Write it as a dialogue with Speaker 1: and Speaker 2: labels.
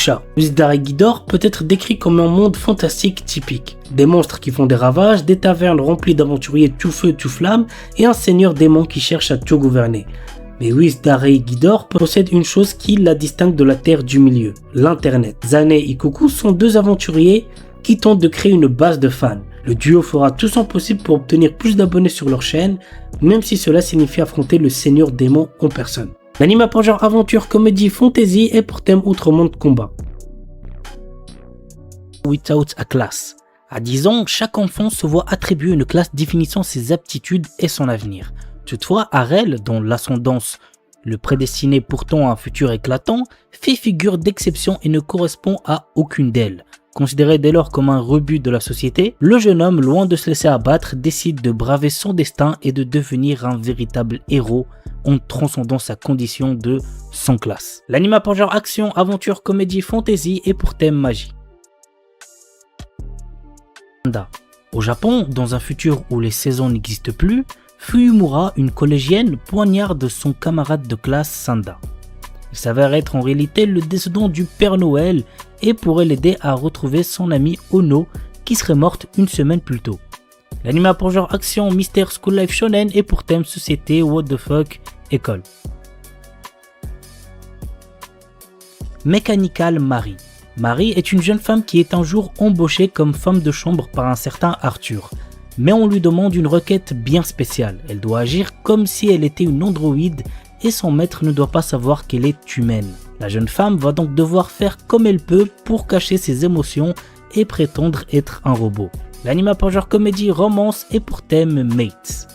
Speaker 1: Ciao. Wizdaregidor peut être décrit comme un monde fantastique typique. Des monstres qui font des ravages, des tavernes remplies d'aventuriers tout feu tout flamme et un seigneur démon qui cherche à tout gouverner. Mais Wizdaregidor possède une chose qui la distingue de la Terre du Milieu, l'Internet. Zane et Coucou sont deux aventuriers qui tentent de créer une base de fans. Le duo fera tout son possible pour obtenir plus d'abonnés sur leur chaîne, même si cela signifie affronter le seigneur démon en personne. L'anime a pour genre aventure, comédie, fantasy et pour thème outre-monde combat. Without a class. À 10 ans, chaque enfant se voit attribuer une classe définissant ses aptitudes et son avenir. Toutefois, Arel, dont l'ascendance le prédestinait pourtant à un futur éclatant, fait figure d'exception et ne correspond à aucune d'elles. Considéré dès lors comme un rebut de la société, le jeune homme, loin de se laisser abattre, décide de braver son destin et de devenir un véritable héros en transcendant sa condition de sans classe. L'anime a pour genre action, aventure, comédie, fantasy et pour thème magie. Au Japon, dans un futur où les saisons n'existent plus, Fuyumura, une collégienne, poignarde son camarade de classe Sanda. Il s'avère être en réalité le descendant du Père Noël et pourrait l'aider à retrouver son amie Ono qui serait morte une semaine plus tôt. L'anime a pour genre action, mystère, school life shonen et pour thème société, what the fuck, école. Mechanical Mary. Mary est une jeune femme qui est un jour embauchée comme femme de chambre par un certain Arthur. Mais on lui demande une requête bien spéciale. Elle doit agir comme si elle était une androïde et son maître ne doit pas savoir qu'elle est humaine. La jeune femme va donc devoir faire comme elle peut pour cacher ses émotions et prétendre être un robot. L'anime a pour genre comédie, romance et pour thème mates.